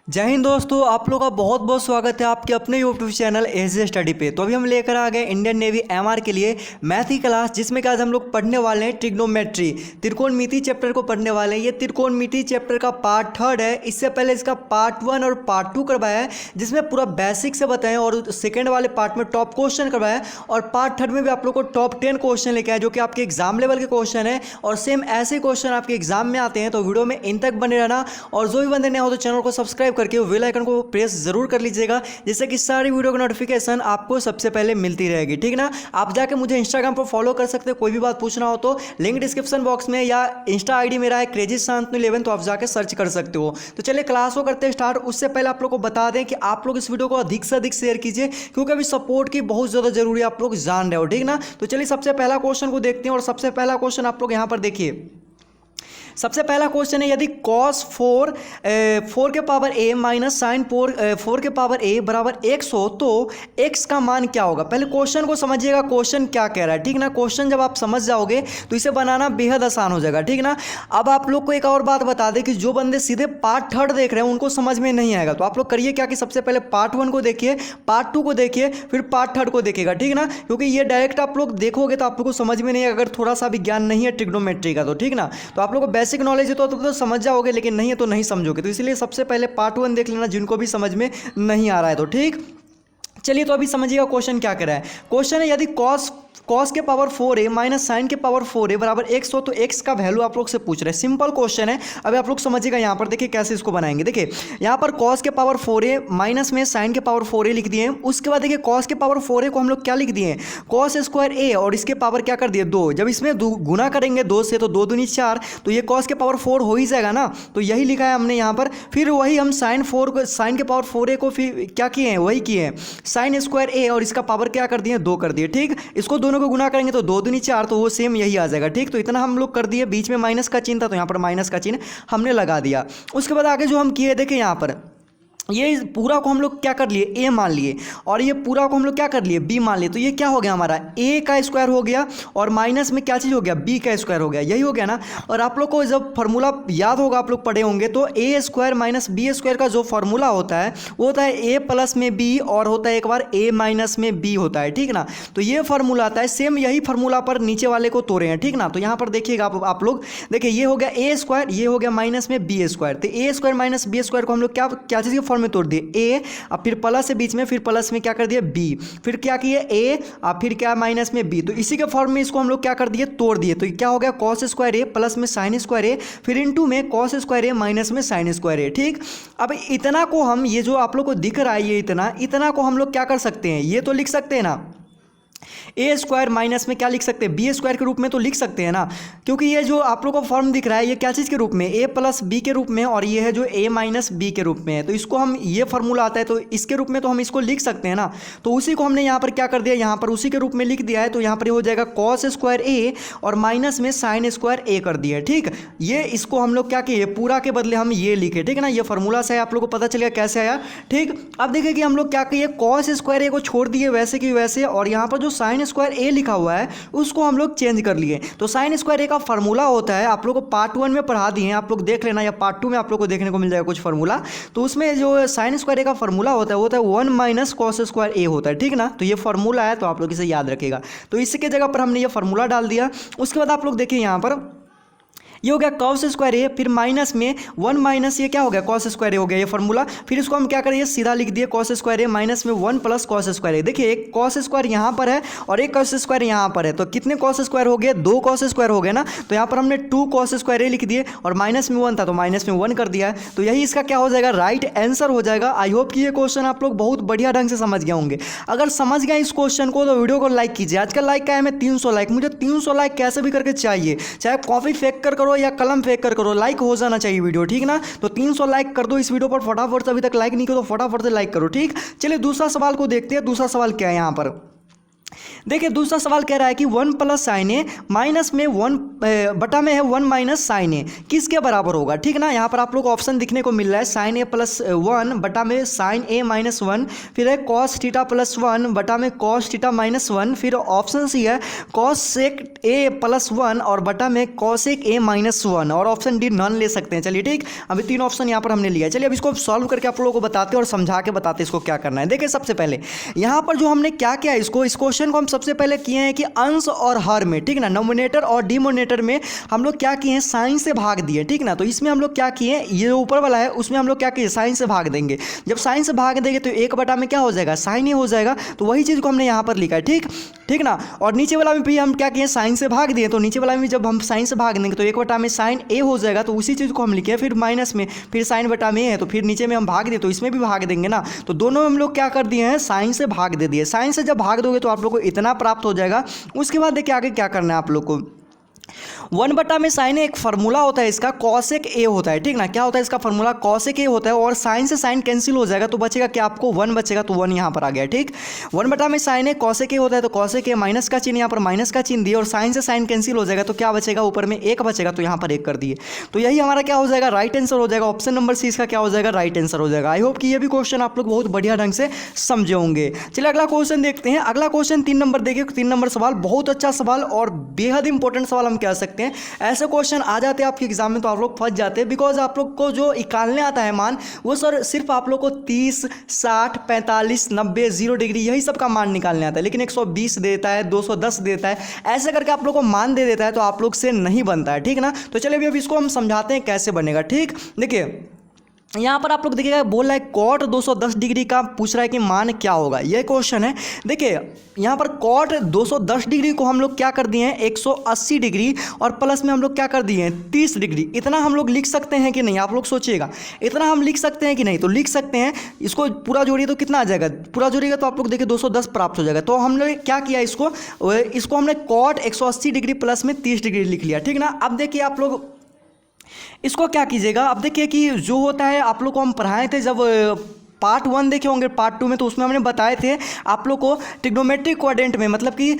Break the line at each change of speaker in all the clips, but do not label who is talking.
जय हिंद दोस्तों, आप लोगों का बहुत बहुत स्वागत है आपके अपने यूट्यूब चैनल एजे स्टडी पे। तो अभी हम लेकर आ गए इंडियन नेवी एमआर के लिए मैथ की क्लास, जिसमें कि आज हम लोग पढ़ने वाले हैं ट्रिग्नोमेट्री, त्रिकोणमिति चैप्टर को पढ़ने वाले हैं। ये त्रिकोणमिति चैप्टर का पार्ट 3 है। इससे पहले इसका पार्ट 1 और पार्ट 2 करवाया है, जिसमें पूरा बेसिक से बताएं, और सेकेंड वाले पार्ट में टॉप क्वेश्चन करवाया, और पार्ट 3 में भी आप लोग को टॉप 10 क्वेश्चन लेके आए, जो कि आपके एग्जाम लेवल के क्वेश्चन है। और सेम ऐसे क्वेश्चन आपके एग्जाम में आते हैं। तो वीडियो में इन तक बने रहना, और जो भी बंदे नए हो तो चैनल को सब्सक्राइब करके बेल आइकन को प्रेस जरूर कर लीजिएगा, जिससे कि सारी वीडियो की नोटिफिकेशन आपको सबसे पहले मिलती रहेगी। ठीक ना। आप जाके मुझे इंस्टाग्राम पर फॉलो कर सकते हैं, कोई भी बात पूछना हो तो लिंक डिस्क्रिप्शन बॉक्स में, या इंस्टा आईडी मेरा है क्रेजी शांतनु 11, तो आप जाके सर्च कर सकते हो। तो चलिए क्लास को करते हैं स्टार्ट। उससे पहले आप लोग को बता दें कि आप लोग इस वीडियो को अधिक से अधिक शेयर कीजिए, क्योंकि अभी सपोर्ट की बहुत ज़्यादा जरूरी है, आप लोग जान रहे हो। ठीक ना। तो चलिए सबसे पहला क्वेश्चन को देखते हैं, और सबसे पहला क्वेश्चन आप लोग यहाँ पर देखिए। सबसे पहला क्वेश्चन है, यदि cos 4 के पावर a माइनस साइन 4 के पावर a बराबर x हो, तो x का मान क्या होगा। पहले क्वेश्चन को समझिएगा, क्वेश्चन क्या कह रहा है। ठीक ना। क्वेश्चन जब आप समझ जाओगे तो इसे बनाना बेहद आसान हो जाएगा। ठीक ना। अब आप लोग को एक और बात बता दें कि जो बंदे सीधे पार्ट 3 देख रहे हैं उनको समझ में नहीं आएगा। तो आप लोग करिए क्या कि सबसे पहले पार्ट 1 को देखिए, पार्ट 2 को देखिए, फिर पार्ट 3 को देखिएगा। ठीक ना। क्योंकि ये डायरेक्ट आप लोग देखोगे तो आप लोग को समझ में नहीं आएगा, अगर थोड़ा सा भी ज्ञान नहीं है ट्रिग्नोमेट्री का। तो ठीक ना। तो आप लोग को बेसिक नॉलेज है तो समझ जाओगे, लेकिन नहीं है तो नहीं समझोगे। तो इसलिए सबसे पहले पार्ट 1 देख लेना, जिनको भी समझ में नहीं आ रहा है। तो ठीक, चलिए तो अभी समझिएगा क्वेश्चन क्या कर रहा है। क्वेश्चन है, यदि cos के पावर 4a माइनस साइन के पावर 4a बराबर x हो, तो x का वैल्यू आप लोग से पूछ रहे हैं। सिंपल क्वेश्चन है। अभी आप लोग समझिएगा, यहाँ पर देखिए कैसे इसको बनाएंगे। देखिए यहाँ पर cos के पावर 4a माइनस में साइन के पावर 4a लिख दिए। उसके बाद देखिए cos के पावर 4a को हम लोग क्या लिख दिए, cos स्क्वायर a, और इसके पावर क्या कर दिए 2। जब इसमें गुना करेंगे 2 से तो 2 दूनी 4, तो ये cos के पावर 4 हो ही जाएगा ना। तो यही लिखा है हमने यहाँ पर। फिर वही हम साइन के पावर 4a को फिर क्या किए हैं, वही किए हैं साइन स्क्वायर a, और इसका पावर क्या कर दिए 2 कर दिए। ठीक, इसको दोनों को गुना करेंगे तो 2 दूनी 4, तो वो सेम यही आ जाएगा। ठीक, तो इतना हम लोग कर दिए। बीच में माइनस का चिन्ह था, तो यहाँ पर माइनस का चिन्ह हमने लगा दिया। उसके बाद आगे जो हम किए, देखिए यहाँ पर ये पूरा को हम लोग क्या कर लिए, a मान लिए, और ये पूरा को हम लोग क्या कर लिए, b मान लिए। तो ये क्या हो गया हमारा, a का स्क्वायर हो गया, और माइनस में क्या चीज़ हो गया, b का स्क्वायर हो गया। यही हो गया ना। और आप लोग को जब फार्मूला याद होगा, आप लोग पढ़े होंगे, तो a square minus b square का जो फार्मूला होता है वो होता है a प्लस में b, और होता है एक बार a माइनस में b होता है। ठीक ना। तो ये फार्मूला आता है। सेम यही फार्मूला पर नीचे वाले को तोड़े हैं। ठीक ना। तो यहाँ पर देखिएगा आप लोग, देखिए ये हो गया a स्क्वायर, ये हो गया माइनस में b स्क्वायर। तो a square minus b square को हम लोग क्या चीज़ के में तोड़ दिए, a, अब फिर प्लस से बीच में, फिर प्लस में क्या कर दिया b, फिर क्या किए a, अब फिर क्या माइनस में b। तो इसी के फॉर्म में इसको हम लोग क्या कर दिए, तोड़ दिए। तो क्या हो गया, cos स्क्वायर a प्लस में साइन स्क्वायर a, फिर इनटू में cos स्क्वायर a माइनस में साइन स्क्वायर a। ठीक, अब इतना को हम, ये जो आप लोग को दिख रहा है, ये इतना को हम लोग क्या कर सकते हैं, ये तो लिख सकते हैं ना, ए स्क्वायर माइनस में क्या लिख सकते हैं, बी स्क्वायर के रूप में तो लिख सकते हैं ना। क्योंकि ये जो आप लोग को फॉर्म दिख रहा है, ये क्या चीज़ के रूप में, ए प्लस बी के रूप में, और ये है जो ए माइनस बी के रूप में है। तो इसको हम, ये फार्मूला आता है तो इसके रूप में तो हम इसको लिख सकते हैं ना। तो उसी को हमने यहाँ पर क्या कर दिया, यहाँ पर उसी के रूप में लिख दिया है। तो यहाँ पर हो जाएगा कॉस स्क्वायर ए, और माइनस में साइन स्क्वायर ए कर दिया। ठीक, ये इसको हम लोग क्या किए, पूरा के बदले हम ये लिखे। ठीक है ना। ये फार्मूला से आप लोग को पता चलेगा कैसे आया। ठीक, अब देखिए कि हम लोग क्या किए, कॉस स्क्वायर ए को छोड़ दिए वैसे कि वैसे, और यहाँ पर जो साइन स्क्वायर ए लिखा हुआ है उसको हम लोग चेंज कर लिए। तो साइन स्क्वायर ए का फार्मूला होता है, आप लोग को पार्ट 1 में पढ़ा दिए हैं, आप लोग देख लेना, या पार्ट 2 में आप लोग को देखने को मिल जाएगा कुछ फार्मूला। तो उसमें जो साइन स्क्वायर ए का फार्मूला होता है वो होता है 1 माइनस कॉस स्क्वायर ए होता है। ठीक ना। तो ये फार्मूला है, तो आप लोग इसे याद रखिएगा। तो इसके जगह पर हमने ये फार्मूला डाल दिया। उसके बाद आप लोग देखिए यहाँ पर ये हो गया कॉस स्क्वायर ए, फिर माइनस में 1 माइनस ये क्या हो गया, कॉस स्क्वायर ए हो गया ये फार्मूला। फिर इसको हम क्या करेंगे, सीधा लिख दिए कॉस स्क्वायर ए माइनस में 1 प्लस कॉस स्क्वायर ए। देखिए एक कॉस स्क्वायर यहाँ पर है और एक कॉस स्क्वायर यहाँ पर है, तो कितने कॉस स्क्वायर हो गए, 2 कॉस स्क्वायर हो गए ना। तो यहाँ पर हमने 2 कॉस स्क्वायर ए लिख दिए, और माइनस में 1 था तो माइनस में 1 कर दिया है। तो यही इसका क्या हो जाएगा, राइट आंसर हो जाएगा। आई होप कि ये क्वेश्चन आप लोग बहुत बढ़िया ढंग से समझ गए होंगे। अगर समझ गए इस क्वेश्चन को तो वीडियो को लाइक कीजिए। आज का लाइक का है मैं 300 लाइक, मुझे 300 लाइक कैसे भी करके चाहिए, चाहे कॉपी फेंक कर करो या कलम फेंक कर करो, लाइक हो जाना चाहिए वीडियो। ठीक ना। तो 300 लाइक कर दो इस वीडियो पर फटाफट से। अभी तक लाइक नहीं करो तो फटाफट से लाइक करो। ठीक, चलिए दूसरा सवाल को देखते हैं। दूसरा सवाल क्या है यहाँ पर, देखिए दूसरा सवाल कह रहा है कि 1 प्लस साइन ए माइनस में 1 बटा में है 1 माइनस साइन ए किसके बराबर होगा, ठीक ना। यहाँ पर आप लोग को ऑप्शन दिखने को मिल रहा है साइन ए प्लस 1 बटा में साइन ए माइनस 1, फिर है कॉस थीटा प्लस 1 बटा में कॉस थीटा माइनस 1, फिर ऑप्शन सी है कॉस सेक ए प्लस 1 और बटा में कॉसेक ए माइनस 1, और ऑप्शन डी नॉन ले सकते हैं। चलिए ठीक, अभी 3 ऑप्शन यहाँ पर हमने लिया। चलिए अब इसको सॉल्व करके आप लोगों को बताते हैं और समझा के बताते हैं इसको क्या करना है। देखिए सबसे पहले यहाँ पर जो हमने क्या किया, इसको इस क्वेश्चन को हम सबसे पहले किए हैं कि अंश और हर में, ठीक ना, नोमिनेटर और डिनोमिनेटर में हम लोग क्या किए हैं, साइन से भाग दिए, ठीक ना। तो इसमें हम लोग क्या किए, ये जो ऊपर वाला है उसमें हम लोग क्या किए, साइन से भाग देंगे। जब साइन से भाग देंगे तो 1 बटा में क्या हो जाएगा, साइन ही हो जाएगा। तो वही चीज़ को हमने यहाँ पर लिखा है, ठीक ना। और नीचे वाला में भी हम क्या किए, साइन से भाग दिए, तो नीचे वाला में जब हम साइन से भाग देंगे तो 1 बटा में साइन ए हो जाएगा, तो उसी चीज़ को हम लिखे। फिर माइनस में फिर साइन बटा में है, तो फिर नीचे में हम भाग दिए तो इसमें भी भाग देंगे ना। तो दोनों में हम लोग क्या कर दिए हैं, साइन से भाग दे दिए। साइन से जब भाग दोगे तो आप लोग को इतना प्राप्त हो जाएगा। उसके बाद देखिए आगे क्या करना है आप लोग को, 1 बटा में साइन एक फार्मूला होता है इसका कॉसेक ए होता है, ठीक ना। क्या होता है इसका फार्मूला, कॉसेक ए होता है, और साइन से साइन कैंसिल हो जाएगा तो बचेगा क्या, आपको 1 बचेगा, तो 1 यहाँ पर आ गया, ठीक। 1 बटा में साइन ए कॉसेक ए होता है, तो कॉसेक ए माइनस का चिन्ह यहाँ पर माइनस का चिन्ह दिए, और साइन से साइन कैंसिल हो जाएगा तो क्या बचेगा, ऊपर में 1 बचेगा, तो यहाँ पर 1 कर दिए। तो यही हमारा क्या हो जाएगा, राइट आंसर हो जाएगा। ऑप्शन नंबर सी इसका क्या हो जाएगा, राइट आंसर हो जाएगा। आई होप कि ये भी क्वेश्चन आप लोग बहुत बढ़िया ढंग से समझे होंगे। चलिए अगला क्वेश्चन देखते हैं। अगला क्वेश्चन 3 नंबर देखिए, 3 नंबर सवाल बहुत अच्छा सवाल और बेहद इंपॉर्टेंट सवाल हम कह सकते हैं। ऐसे क्वेश्चन आ जाते हैं आपके एग्जाम में तो आप लोग फंस जाते हैं, बिकॉज आप लोग को जो निकालने आता है मान, वो सर सिर्फ आप लोग को 30, 60, 45, 90, 0 डिग्री यही सब का मान निकालने आता है, लेकिन 120 देता है, 210 देता है, ऐसे करके आप लोग को मान दे देता है, तो आप लोग से नहीं बनता है, ठीक ना। तो चलिए अभी इसको हम समझाते हैं कैसे बनेगा, ठीक। देखिए यहाँ पर आप लोग देखिएगा, बोल रहा है कॉट 210 डिग्री का पूछ रहा है कि मान क्या होगा, ये क्वेश्चन है। देखिए यहाँ पर कॉट 210 डिग्री को हम लोग क्या कर दिए हैं, 180 डिग्री, और प्लस में हम लोग क्या कर दिए हैं, 30 डिग्री। इतना हम लोग लिख सकते हैं कि नहीं, आप लोग सोचिएगा, इतना हम लिख सकते हैं कि नहीं, तो लिख सकते हैं। इसको पूरा जोड़िए तो कितना आ जाएगा, पूरा जोड़िएगा तो आप लोग देखिए 210 प्राप्त हो जाएगा। तो हमने क्या किया, इसको हमने कॉट 180 डिग्री प्लस में 30 डिग्री लिख लिया, ठीक ना। अब देखिए आप लोग इसको क्या कीजिएगा, अब देखिए कि जो होता है आप लोग को हम पढ़ाए थे जब पार्ट 1 देखे होंगे, पार्ट 2 में, तो उसमें हमने बताए थे आप लोग को ट्रिग्नोमेट्रिक क्वाड्रेंट में, मतलब कि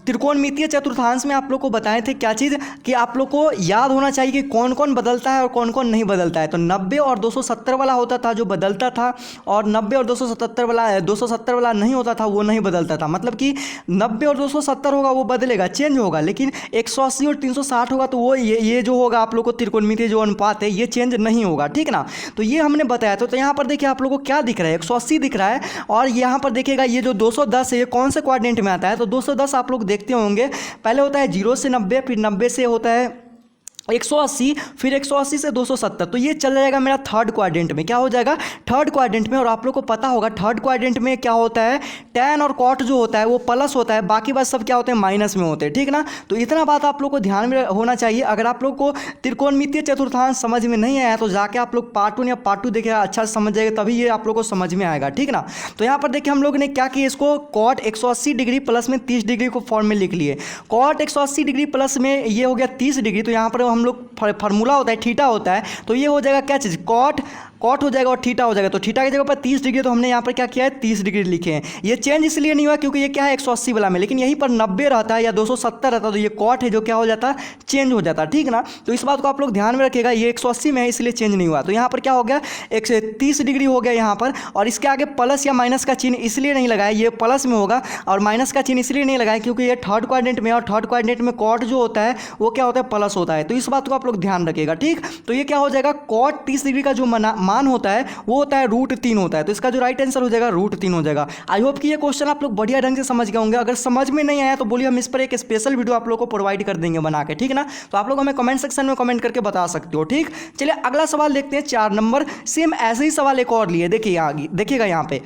त्रिकोणमितीय चतुर्थांश में आप लोग को बताए थे क्या चीज़, कि आप लोग को याद होना चाहिए कि कौन कौन बदलता है और कौन कौन नहीं बदलता है। तो 90 और 270 वाला होता था जो बदलता था, और 90 और 270 वाला नहीं होता था, वो नहीं बदलता था। मतलब कि 90 और 270 होगा वो बदलेगा, चेंज होगा, लेकिन 180 और 360 होगा तो वो ये जो होगा आप लोग को त्रिकोणमितीय जो अनुपात है ये चेंज नहीं होगा, ठीक ना। तो ये हमने बताया। तो यहाँ पर देखिए आप लोगों को क्या दिख रहा है, 180 दिख रहा है, और यहाँ पर देखिएगा ये जो 210 है ये कौन से क्वाड्रेंट में आता है। तो 210 आप लोग देखते होंगे, पहले होता है 0 से 90, फिर 90 से होता है 180, फिर 180 से 270, तो ये चल जाएगा मेरा थर्ड क्वाड्रेंट में। क्या हो जाएगा, थर्ड क्वाड्रेंट में। और आप लोग को पता होगा थर्ड क्वाड्रेंट में क्या होता है, टैन और कॉट जो होता है वो प्लस होता है, बाकी बात सब क्या होते हैं, माइनस में होते हैं, ठीक ना। तो इतना बात आप लोग को ध्यान में होना चाहिए। अगर आप लोग को त्रिकोणमितीय चतुर्थांश समझ में नहीं आया तो जाके आप लोग पार्ट 1 या पार्ट 2 देखे, अच्छा से समझ जाएगा, तभी ये आप लोग को समझ में आएगा, ठीक ना। तो यहाँ पर देखिए हम लोग ने क्या किया, इसको कॉट 180 डिग्री प्लस में 30 डिग्री को फॉर्म में लिख लिए। कॉट 180 डिग्री प्लस में ये हो गया 30 डिग्री, तो यहाँ पर हम लोग फार्मूला होता है थीटा होता है, तो ये हो जाएगा क्या चीज़, कॉट हो जाएगा और थीटा हो जाएगा। तो थीटा की जगह पर 30 डिग्री, तो हमने यहाँ पर क्या किया है, 30 डिग्री लिखे हैं। ये चेंज इसलिए नहीं हुआ क्योंकि ये क्या है 180 वाला में, लेकिन यहीं पर 90 रहता है या 270 रहता है, तो ये कॉट है जो क्या हो जाता है, चेंज हो जाता है, ठीक ना। तो इस बात को आप लोग ध्यान में रखिएगा, ये 180 में है इसलिए चेंज नहीं हुआ। तो यहाँ पर क्या हो गया, 130 डिग्री हो गया यहाँ पर, और इसके आगे प्लस या माइनस का चिन्ह इसलिए नहीं लगाया, ये प्लस में होगा, और माइनस का चिन्ह इसलिए नहीं लगाया क्योंकि ये थर्ड क्वाड्रेंट में, और थर्ड क्वाड्रेंट में कॉट जो होता है वो क्या होता है, प्लस होता है। तो इस बात को आप लोग ध्यान रखिएगा, ठीक। तो ये क्या हो जाएगा, कॉट 30 डिग्री का जो मान होता है वो होता है √3 होता है, तो इसका जो राइट आंसर हो जाएगा √3 हो जाएगा। आई होप कि ये क्वेश्चन आप लोग बढ़िया ढंग से समझ गए होंगे। अगर समझ में नहीं आया तो बोलिए, हम इस पर एक स्पेशल वीडियो आप लोग को प्रोवाइड कर देंगे बना के, ठीक ना। तो आप लोग हमें कमेंट सेक्शन में कमेंट करके बता सकते हो, ठीक। चलिए अगला सवाल देखते हैं, 4 नंबर। सेम ऐसे ही सवाल एक और लिए, देखिए आगे देखिएगा, यहाँ पे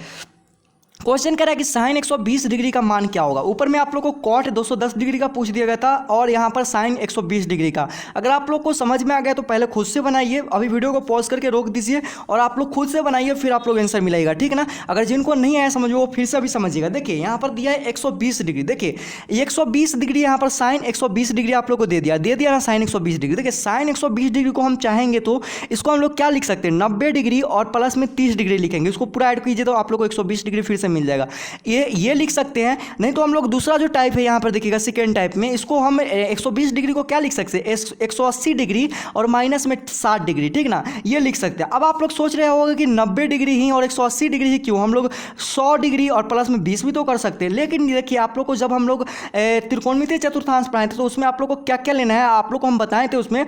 क्वेश्चन कह रहा है कि साइन 120 डिग्री का मान क्या होगा। ऊपर में आप लोग को कॉट 210 डिग्री का पूछ दिया गया था, और यहाँ पर साइन 120 डिग्री का। अगर आप लोग को समझ में आ गया तो पहले खुद से बनाइए, अभी वीडियो को पॉज करके रोक दीजिए और आप लोग खुद से बनाइए, फिर आप लोग आंसर मिलेगा, ठीक है ना। अगर जिनको नहीं आया समझ वो फिर से अभी समझिएगा। देखिए यहाँ पर दिया है 120 डिग्री, देखिए 120 डिग्री, यहाँ पर साइन 120 डिग्री आप लोग को दे दिया ना, साइन 120 डिग्री। देखिए साइन 120 डिग्री को हम चाहेंगे तो इसको हम लोग क्या लिख सकते हैं, 90 डिग्री और प्लस में 30 डिग्री लिखेंगे। इसको पूरा ऐड कीजिए तो आप लोग को 120 डिग्री फिर से मिल जाएगा। ये लिख सकते हैं। नहीं तो हम लोग दूसरा जो टाइप है यहाँ पर देखिएगा सेकेंड टाइप में, इसको हम 120 डिग्री को क्या लिख सकते हैं, 180 डिग्री और माइनस में 60 डिग्री, ठीक ना, ये लिख सकते हैं। अब आप लोग सोच रहे होंगे कि 90 डिग्री ही और 180 डिग्री ही क्यों, हम लोग 100 डिग्री और प्लस में 20 भी तो कर सकते हैं। लेकिन देखिए आप लोग को जब हम लोग त्रिकोणमितीय चतुर्थांश पढ़ाए थे तो उसमें आप लोग को क्या क्या लेना है आप लोग को हम बताए थे। उसमें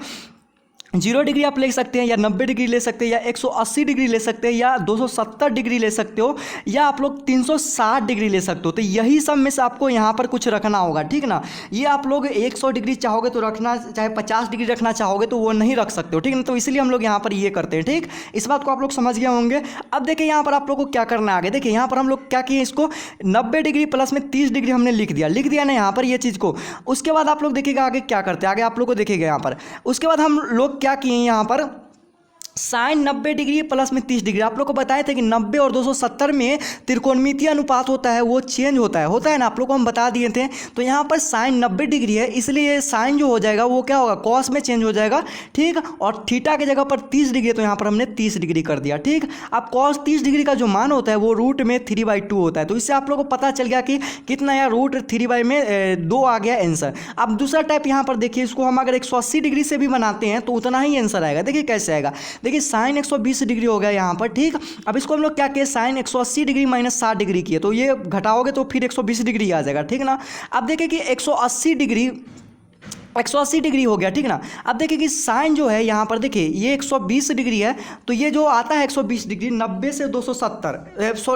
0 डिग्री आप ले सकते हैं या 90 डिग्री ले सकते हैं या 180 डिग्री ले सकते हैं या 270 डिग्री ले सकते हो या आप लोग 360 डिग्री ले सकते हो। तो यही सब में से आपको यहाँ पर कुछ रखना होगा, ठीक ना। ये आप लोग 100 डिग्री चाहोगे तो रखना, चाहे 50 डिग्री रखना चाहोगे तो वो नहीं रख सकते हो, ठीक ना। तो इसलिए हम लोग यहाँ पर ये करते हैं, ठीक। इस बात को आप लोग समझ गए होंगे। अब देखिए यहाँ पर आप लोग को क्या करना है आगे। देखिए यहाँ पर हम लोग क्या किए, इसको 90 डिग्री प्लस में 30 डिग्री हमने लिख दिया ना यहाँ पर ये चीज़ को। उसके बाद आप लोग देखिएगा आगे क्या करते हैं, आगे आप लोग को देखिएगा यहाँ पर। उसके बाद हम लोग क्या किए यहाँ पर, साइन 90 डिग्री प्लस में 30 डिग्री। आप लोग को बताए थे कि 90 और 270 में त्रिकोणमितीय अनुपात होता है, वो चेंज होता है ना, आप लोग को हम बता दिए थे। तो यहाँ पर साइन 90 डिग्री है, इसलिए साइन जो हो जाएगा वो क्या होगा, कॉस में चेंज हो जाएगा, ठीक। और थीटा की जगह पर 30 डिग्री है तो यहाँ पर हमने 30 डिग्री कर दिया, ठीक। अब कॉस 30 डिग्री का जो मान होता है वो रूट में 3/2 होता है। तो इससे आप लोग को पता चल गया कि कितना यार, रूट 3/2 आ गया आंसर। अब दूसरा टाइप यहाँ पर देखिए, इसको हम अगर 180 डिग्री से भी बनाते हैं तो उतना ही आंसर आएगा। देखिए कैसे आएगा, देखिए साइन 120 डिग्री हो गया यहाँ पर, ठीक। अब इसको हम लोग क्या किए, साइन 180 डिग्री माइनस 60 डिग्री किए, तो ये घटाओगे तो फिर 120 डिग्री आ जाएगा, ठीक ना। अब देखिए कि 180 डिग्री हो गया, ठीक ना। अब देखिए कि साइन जो है यहाँ पर देखिए ये 120 डिग्री है, तो ये जो आता है 120 डिग्री 90 से 270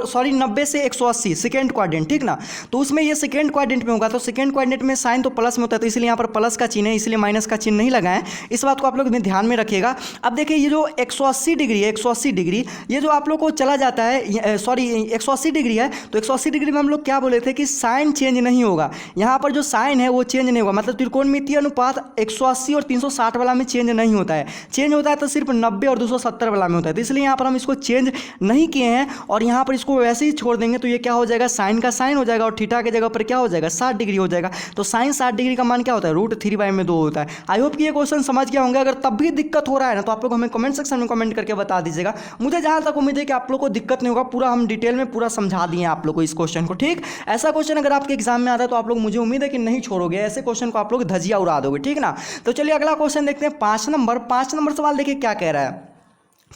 सॉरी 90 से 180 सेकेंड क्वाड्रेंट, ठीक ना। तो उसमें ये सेकेंड क्वाड्रेंट में होगा, तो सेकेंड क्वाड्रेंट में साइन तो प्लस में होता है, तो इसलिए यहाँ पर प्लस का चिन्ह है, इसलिए माइनस का चिन्ह नहीं लगाएं। इस बात को आप लोग ध्यान में रखिएगा। अब देखिए ये जो 180 डिग्री है, 180 डिग्री ये जो आप लोग को चला जाता है, सॉरी 180 डिग्री है, तो 180 डिग्री में हम लोग क्या बोले थे कि साइन चेंज नहीं होगा। यहाँ पर जो साइन है वो चेंज नहीं होगा, मतलब त्रिकोणमितीय अनुपात 180 और 360 वाला में चेंज नहीं होता है। चेंज होता है तो सिर्फ 90 और 270 वाला में होता है। तो इसलिए यहाँ पर हम इसको चेंज नहीं किए हैं और यहाँ पर इसको वैसे ही छोड़ देंगे। तो ये क्या हो जाएगा, साइन का साइन हो जाएगा और थीटा की जगह पर क्या हो जाएगा, 60 डिग्री हो जाएगा। तो साइन 60 डिग्री का मान क्या होता है, रूट 3/2 होता है। आई होप कि ये क्वेश्चन समझ गया होंगे। अगर तब भी दिक्कत हो रहा है ना तो आप लोग हमें कमेंट सेक्शन में कमेंट करके बता दीजिएगा। मुझे जहाँ तक उम्मीद है कि आप लोग को दिक्कत नहीं होगा, पूरा हम डिटेल में पूरा समझा दिए आप लोग को इस क्वेश्चन को, ठीक। ऐसा क्वेश्चन अगर आपके एग्जाम में आता है तो आप लोग, मुझे उम्मीद है कि नहीं छोड़ोगे, ऐसे क्वेश्चन को आप लोग धजिया उड़ा दोगे, ठीक ना। तो चलिए अगला क्वेश्चन देखते हैं, 5 नंबर सवाल देखिए क्या कह रहा है।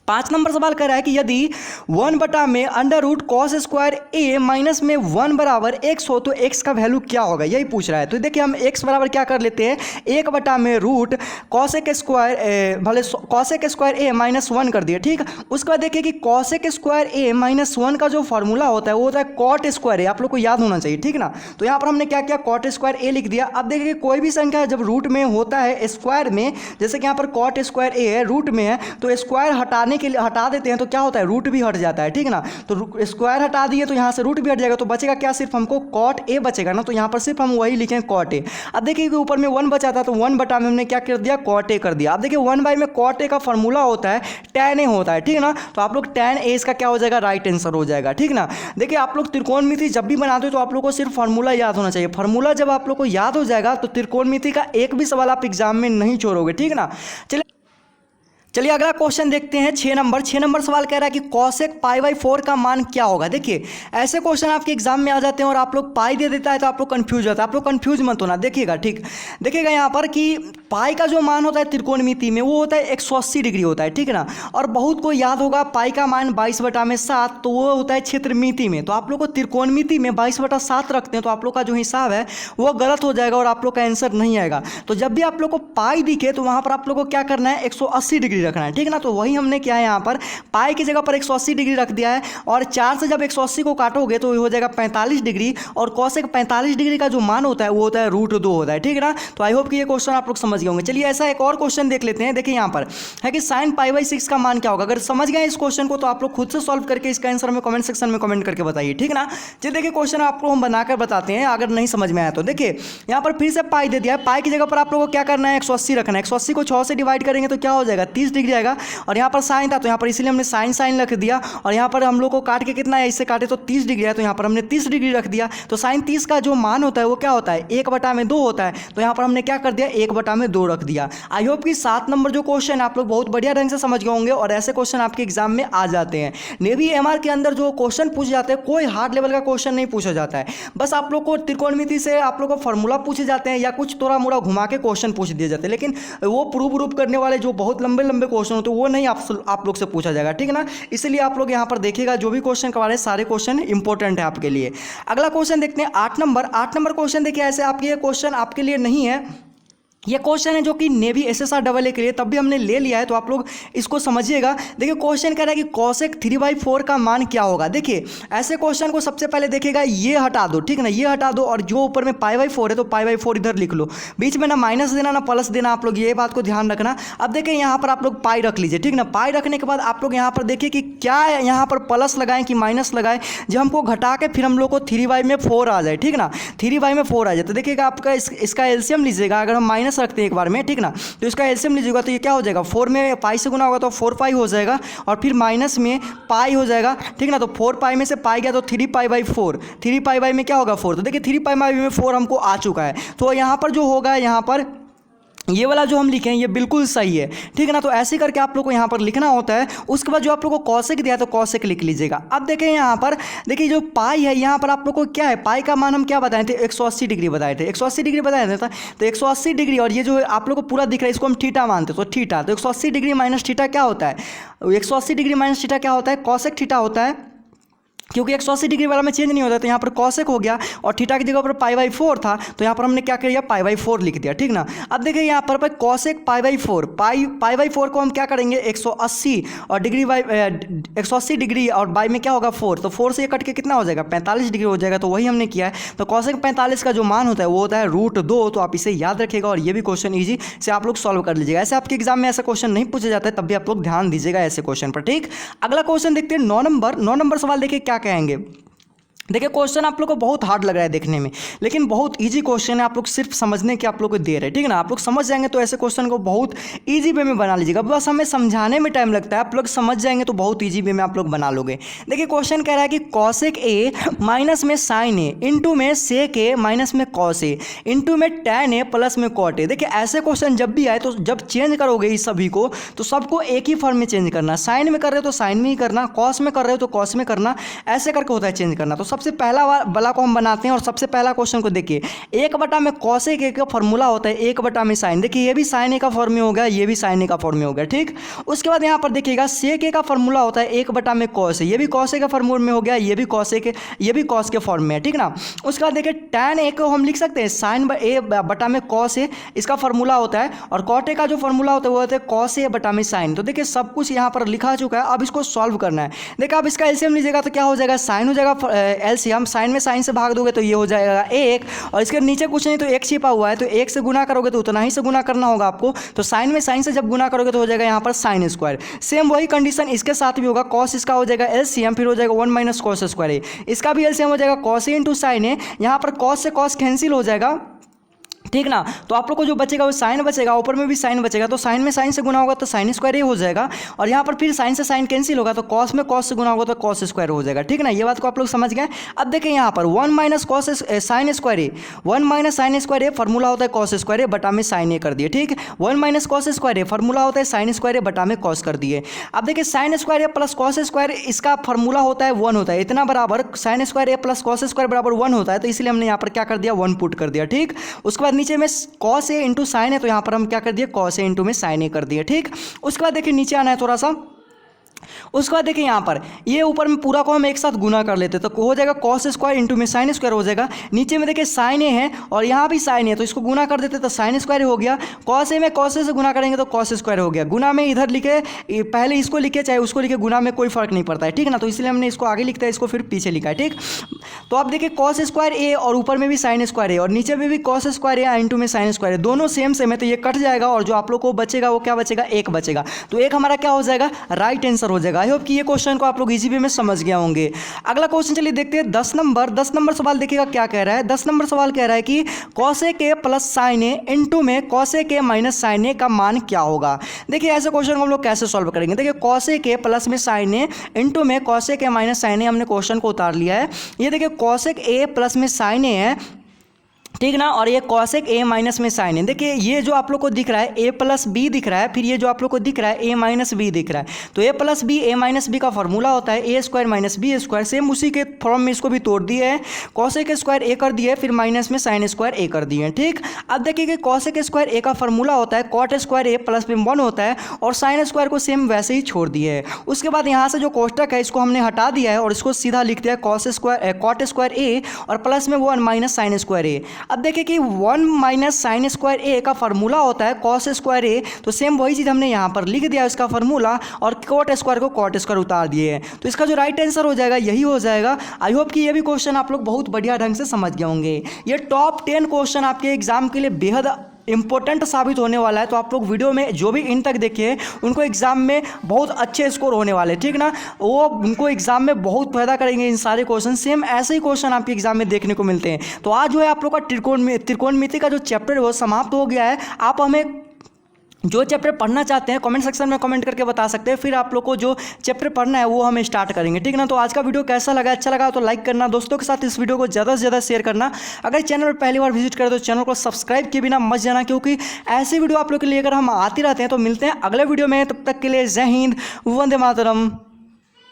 5 नंबर सवाल कह रहा है कि यदि 1 में अंडर रूट कॉस स्क्वायर ए माइनस में 1 बराबर x हो तो x का वैल्यू क्या होगा, यही पूछ रहा है। तो देखिए हम x बराबर क्या कर लेते हैं, 1 में रूट कॉसेक स्क्वायर भले कॉसेक स्क्वायर ए माइनस 1 कर दिए, ठीक। उसके बाद देखिए कि कॉसेक स्क्वायर ए माइनस 1 का जो फॉर्मूला होता है वो होता है कॉट स्क्वायर ए, आप लोग को याद होना चाहिए, ठीक ना। तो यहाँ पर हमने क्या किया, कॉट स्क्वायर ए लिख दिया। अब देखिए कोई भी संख्या जब रूट में होता है स्क्वायर में, जैसे कि यहाँ पर कॉट स्क्वायर ए है रूट में है, तो स्क्वायर हटाने के लिए हटा देते हैं तो क्या होता है, रूट भी हट जाता है, ठीक ना। तो स्क्वायर हटा दिए तो यहाँ से रूट भी हट जाएगा, तो बचेगा क्या, सिर्फ हमको कॉट ए बचेगा ना। तो यहाँ पर सिर्फ हम वही लिखें कॉट ए। अब देखिए कि ऊपर में 1 बचा था तो 1 में हमने क्या कर दिया, कॉट ए कर दिया। अब देखिए 1 में कॉट ए का फॉर्मूला होता है tan ए होता है, ठीक ना। तो आप लोग tan ए इसका क्या हो जाएगा, राइट आंसर हो जाएगा, ठीक ना। देखिए आप लोग त्रिकोणमिति जब भी बनाते हो तो आप लोग को सिर्फ फॉर्मूला याद होना चाहिए। फॉर्मूला जब आप लोग को याद हो जाएगा तो त्रिकोणमिति का एक भी सवाल आप एग्जाम में नहीं छोड़ोगे, ठीक ना। चलिए अगला क्वेश्चन देखते हैं, 6 नंबर सवाल कह रहा है कि कॉसेक π/4 का मान क्या होगा। देखिए ऐसे क्वेश्चन आपके एग्जाम में आ जाते हैं और आप लोग पाई दे देता है तो आप लोग कंफ्यूज होता है। आप लोग कंफ्यूज मत होना, देखिएगा, ठीक। देखिएगा यहाँ पर कि पाई का जो मान होता है त्रिकोणमिति में वो होता है 180 डिग्री होता है, ठीक है ना। और बहुत को याद होगा पाई का मान 22/7, तो वो होता है क्षेत्रमिति में। तो आप लोग को त्रिकोणमिति में 22/7 रखते हैं तो आप लोग का जो हिसाब है वो गलत हो जाएगा और आप लोग का आंसर नहीं आएगा। तो जब भी आप लोग को पाई दिखे तो वहाँ पर आप लोग को क्या करना है, 180 डिग्री रखना है, ठीक ना। तो वही हमने क्या है, यहाँ पर पाई की जगह पर 180 डिग्री रख दिया है और 4 से जब 180 को काटोगे तो हो जाएगा 45 डिग्री और कॉसेक 45 डिग्री का जो मान होता है वो होता है √2 होता है, ठीक है ना। तो आई होप कि ये क्वेश्चन आप लोग समझ गए होंगे। चलिए ऐसा एक और क्वेश्चन देख लेते हैं। देखिए यहाँ पर है कि साइन π/6 का मान क्या होगा। अगर समझ गए इस क्वेश्चन को तो आप लोग खुद से सॉल्व करके इसका आंसर में कमेंट सेक्शन में कमेंट करके बताइए, ठीक ना। चलिए देखिए क्वेश्चन आपको हम बनाकर बताते हैं, अगर नहीं समझ में आया तो। देखिए यहाँ पर फिर से पाई दे दिया है, पाई की जगह पर आप लोग को क्या करना है, 180 रखना है। 180 को 6 से डिवाइड करेंगे तो क्या हो जाएगा, 30 30 डिग्री आएगा, और यहाँ पर साइन था तो यहाँ पर इसलिए हमने साइन रख दिया, और यहाँ पर हम लोग को काट के कितना है, इससे काटे तो 30 डिग्री है तो यहाँ पर हमने 30 डिग्री रख दिया। तो साइन 30 का जो मान होता है वो क्या होता है, 1/2 होता है, तो यहाँ पर हमने क्या कर दिया, 1/2 रख दिया। आई होप कि 7 नंबर जो क्वेश्चन आप लोग बहुत बढ़िया ढंग से समझ गए होंगे, और ऐसे क्वेश्चन आपके एग्जाम में आ जाते हैं। नेवी एमआर के अंदर जो क्वेश्चन पूछे जाते हैं, कोई हार्ड लेवल का क्वेश्चन नहीं पूछा जाता है, बस आप लोग को त्रिकोणमिति से आप लोग को फॉर्मूला पूछे जाते हैं या कुछ थोड़ा मोड़ा घुमा के क्वेश्चन पूछ दिए जाते हैं, लेकिन वो प्रूफ करने वाले जो बहुत लंबे क्वेश्चन होते हैं वो नहीं आप लोग से पूछा जाएगा, ठीक है ना। इसलिए आप लोग यहाँ पर देखिएगा जो भी क्वेश्चन करवा रहे हैं सारे क्वेश्चन इंपॉर्टेंट है आपके लिए। अगला क्वेश्चन देखते हैं 8 नंबर क्वेश्चन। देखिए ऐसे आपके ये क्वेश्चन आपके लिए नहीं है, ये क्वेश्चन है जो कि नेवी SSR के लिए तब भी हमने ले लिया है, तो आप लोग इसको समझिएगा। देखिए क्वेश्चन कह रहा है कि cosec 3/4 का मान क्या होगा। देखिए ऐसे क्वेश्चन को सबसे पहले देखिएगा, ये हटा दो, ठीक है ना, ये हटा दो, और जो ऊपर में π/4 है तो π/4 इधर लिख लो, बीच में ना माइनस देना ना प्लस देना, आप लोग ये बात को ध्यान रखना। अब देखिए यहाँ पर आप लोग पाई रख लीजिए, ठीक ना। पाई रखने के बाद आप लोग यहाँ पर देखिए कि क्या यहाँ पर प्लस लगाएं कि माइनस लगाएं, जब हमको घटा के फिर हम लोग को 3/4 आ जाए, ठीक ना, 3/4 आ जाए तो देखिएगा आपका इसका एलसीएम लीजिएगा। अगर हम माइनस रखते हैं एक बार में, ठीक ना, तो इसका एलसीएम लीजिएगा तो ये क्या हो जाएगा, 4 में पाई से गुना होगा तो 4 हो जाएगा, और फिर माइनस में पाई हो जाएगा, ठीक ना। तो 4 में से पाई गया तो 3π/4, 3π में क्या होगा 4, तो देखिए 3π/4 हमको आ चुका है। तो यहाँ पर जो होगा, यहाँ पर ये वाला जो हम लिखे हैं ये बिल्कुल सही है, ठीक है ना। तो ऐसे करके आप लोग को यहाँ पर लिखना होता है। उसके बाद जो आप लोग को कॉसेक दिया है तो कॉसेक लिख लीजिएगा। अब देखें यहाँ पर, देखिए जो पाई है यहाँ पर आप लोग को क्या है, पाई का मान हम क्या बताए थे, 180 डिग्री बताए थे, 180 डिग्री बताया था। तो 180 डिग्री, और ये जो आप लोग को पूरा दिख रहा है इसको हम थीटा मानते हैं, तो थीटा, तो 180 डिग्री माइनस थीटा क्या होता है, 180 डिग्री माइनस थीटा क्या होता है, कॉसेक थीटा होता है, क्योंकि 180 डिग्री वाला में चेंज नहीं होता, तो यहाँ पर कॉसेक हो गया, और थीटा की जगह पर π/4 था तो यहाँ पर हमने क्या किया, π/4 लिख दिया, ठीक ना। अब देखिए यहाँ पर कॉसेक π/4, π/4 को हम क्या करेंगे, 180 और डिग्री बाई 180 डिग्री और बाई में क्या होगा 4, तो 4 से ये कट के कितना हो जाएगा, 45 डिग्री हो जाएगा, तो वही हमने किया है। तो कॉसेक 45 का जो मान होता है वो होता है √2, तो आप इसे याद रखिएगा, और ये भी क्वेश्चन ईजी से आप लोग सॉल्व कर लीजिएगा। ऐसे आपके एग्जाम में ऐसा क्वेश्चन नहीं पूछा जाता है, तब भी आप लोग ध्यान दीजिएगा ऐसे क्वेश्चन पर, ठीक। अगला क्वेश्चन देखते हैं 9 नंबर सवाल। देखिए क्या कहेंगे। देखिए क्वेश्चन आप लोग को बहुत हार्ड लग रहा है देखने में, लेकिन बहुत इजी क्वेश्चन है, आप लोग सिर्फ समझने के आप लोग को दे रहे हैं, ठीक है ना। आप लोग समझ जाएंगे तो ऐसे क्वेश्चन को बहुत इजी वे में बना लीजिएगा, बस हमें समझाने में टाइम लगता है, आप लोग समझ जाएंगे तो बहुत इजी वे में आप लोग बना लोगे। देखिए क्वेश्चन कह रहा है कि कॉसेक ए माइनस में साइन ए, इंटू में सेक ए माइनस में कॉस ए, इंटू में टैन ए प्लस में कॉट ए। देखिए ऐसे क्वेश्चन जब भी आए तो जब चेंज करोगे इस सभी को तो सबको एक ही फॉर्म में चेंज करना, साइन में कर रहे हो तो साइन में ही करना, कॉस में कर रहे हो तो कॉस में करना, ऐसे करके होता है चेंज करना। तो सबसे पहला वाला को हम बनाते हैं, और सबसे पहला क्वेश्चन को देखिए, 1/, में कॉसेक ए का फॉर्मूला होता है 1/, में साइन। देखिए ये भी साइन ए का फॉर्म में हो गया, ये भी साइन ए का फॉर्म में हो गया, ठीक। उसके बाद यहाँ पर देखिएगा सेक ए का फॉर्मूला होता है 1/, में कॉस ए, ये भी कॉस ए का फॉर्मूला में हो गया, ये भी कॉस ए के, ये भी कॉस के फॉर्म में है, ठीक ना। उसके बाद देखिए टैन ए को हम लिख सकते हैं साइन ए/, में कॉस ए, इसका फॉर्मूला होता है, और कॉट ए का जो फॉर्मूला होता है वो होता है कॉस ए/, में साइन। तो देखिए सब कुछ यहाँ पर लिखा चुका है, अब इसको सॉल्व करना है। देखिए अब इसका एलसीएम लीजिएगा तो क्या हो जाएगा, साइन हो जाएगा एलसीएम, साइन में साइन से भाग दोगे तो ये हो जाएगा 1, और इसके नीचे कुछ नहीं तो 1 छिपा हुआ है, तो 1 से गुना करोगे तो उतना ही से गुना करना होगा आपको। तो साइन में साइन से जब गुना करोगे तो हो जाएगा यहाँ पर साइन स्क्वायर। सेम वही कंडीशन इसके साथ भी होगा, कॉस इसका हो जाएगा एलसीएम, फिर हो जाएगा 1 माइनस कॉस स्क्वायर ए, इसका भी एलसीएम हो जाएगा कॉस ए इंटू साइन ए, यहाँ पर कॉस से कॉस कैंसिल हो जाएगा, ठीक ना। तो आप लोग को जो बचेगा वो साइन बचेगा, ऊपर में भी साइन बचेगा, तो साइन में साइन से गुना होगा तो साइन स्क्वायर ही हो जाएगा, और यहाँ पर फिर साइन से साइन कैंसिल होगा तो कॉस में कॉस से गुना होगा तो कॉस स्क्वायर हो जाएगा, ठीक ना। ये बात को आप लोग समझ गए। अब देखें यहाँ पर 1 minus cos sine square A, 1 minus sine square a formula होता है कॉस स्क्वायर ए बटा में साइन ए कर दिए, ठीक। 1 minus cos square a formula होता है साइन स्क्वायर ए बटा में कॉस कर दिए। अब देखिए साइन स्क्वायर ए प्लस कॉस स्क्वायर इसका फॉर्मूला होता है 1 होता है, इतना बराबर साइन स्क्वायर ए प्लस कॉस स्क्वायर बराबर 1 होता है, तो इसलिए हमने यहाँ पर क्या कर दिया 1 पुट कर दिया, ठीक। उसके बाद नीचे में कॉस ए इंटू साइन है, तो यहाँ पर हम क्या कर दिए कॉस ए इंटू में साइन ए कर दिए, ठीक। उसके बाद देखिए नीचे आना है थोड़ा सा, उसके बाद देखिए यहाँ पर ये ऊपर में पूरा को हम एक साथ गुना कर लेते तो हो जाएगा कॉस स्क्वायर इंटू में साइन स्क्वायर हो जाएगा। नीचे में देखिए साइन ए है और यहाँ भी साइन है, तो इसको गुना कर देते तो साइन स्क्वायर हो गया। कॉस ए में कॉस ए से गुना करेंगे तो कॉस स्क्वायर हो गया। गुना में इधर लिखे, पहले इसको लिखे चाहे उसको लिखे, गुना में कोई फर्क नहीं पड़ता है, ठीक है ना। तो इसलिए हमने इसको आगे लिखता है, इसको फिर पीछे लिखा है, ठीक। तो आप देखिए कॉस स्क्वायर ए और ऊपर में भी साइन स्क्वायर ए और नीचे में भी कॉस स्क्वायर ए इंटू में साइन स्क्वायर है, दोनों सेम है, तो ये कट जाएगा और जो आप लोग को बचेगा वो क्या बचेगा, एक बचेगा। तो एक हमारा क्या हो जाएगा, राइट आंसर आंसर हो जाएगा। आई होप कि ये क्वेश्चन को आप लोग इजी वे में समझ गए होंगे। अगला क्वेश्चन चलिए देखते हैं 10 नंबर सवाल देखिएगा क्या कह रहा है। 10 नंबर सवाल कह रहा है कि cosec a plus sign A into में cosec a माइनस साइन ए का मान क्या होगा। देखिए ऐसे क्वेश्चन को हम लोग कैसे सॉल्व करेंगे। देखिए cosec a प्लस में साइन ए इंटू में cosec a माइनस साइन ए हमने क्वेश्चन को उतार लिया है। ये देखिए cosec a प्लस में साइन ए है, ठीक ना, और ये cosec a माइनस में साइन है। देखिए ये जो आप लोग को दिख रहा है a प्लस बी दिख रहा है, फिर ये जो आप लोग को दिख रहा है a माइनस बी दिख रहा है, तो a plus B a minus B का फॉर्मूला होता है a square minus B square. Same उसी के फॉर्म में इसको भी तोड़ दिए है, cosec स्क्वायर a कर दिए, फिर माइनस में साइन स्क्वायर a कर दिए, ठीक। अब देखिए कि cosec स्क्वायर a का फॉर्मूला होता है cot स्क्वायर a प्लस में 1 होता है, और साइन स्क्वायर को सेम वैसे ही छोड़ दिए है। उसके बाद यहाँ से जो कोष्टक है इसको हमने हटा दिया है और इसको सीधा लिख दिया है cot स्क्वायर a और प्लस में 1 माइनस साइन स्क्वायर a। अब देखिए कि 1 माइनस साइन स्क्वायर ए का फॉर्मूला होता है कॉस स्क्वायर ए, तो सेम वही चीज़ हमने यहाँ पर लिख दिया इसका फॉर्मूला, और कोट स्क्वायर को कॉट स्क्वायर उतार दिए हैं, तो इसका जो राइट आंसर हो जाएगा यही हो जाएगा। आई होप कि ये भी क्वेश्चन आप लोग बहुत बढ़िया ढंग से समझ गए होंगे। ये टॉप 10 क्वेश्चन आपके एग्जाम के लिए बेहद इंपॉर्टेंट साबित होने वाला है, तो आप लोग वीडियो में जो भी इन तक देखिए उनको एग्जाम में बहुत अच्छे स्कोर होने वाले, ठीक ना, वो उनको एग्जाम में बहुत फायदा करेंगे। इन सारे क्वेश्चन सेम ऐसे ही क्वेश्चन आपके एग्जाम में देखने को मिलते हैं। तो आज जो है आप लोग का त्रिकोणमिति का जो चैप्टर है वो समाप्त हो गया है। आप हमें जो चैप्टर पढ़ना चाहते हैं कमेंट सेक्शन में कमेंट करके बता सकते हैं, फिर आप लोग को जो चैप्टर पढ़ना है वो हम स्टार्ट करेंगे, ठीक ना। तो आज का वीडियो कैसा लगा, अच्छा लगा तो लाइक करना, दोस्तों के साथ इस वीडियो को ज़्यादा से ज़्यादा शेयर करना। अगर चैनल पर पहली बार विजिट करें तो चैनल को सब्सक्राइब किए बिना मत जाना, क्योंकि ऐसे वीडियो आप लोग के लिए अगर हम आते रहते हैं। तो मिलते हैं अगले वीडियो में, तब तक के लिए जय हिंद, वंदे मातरम।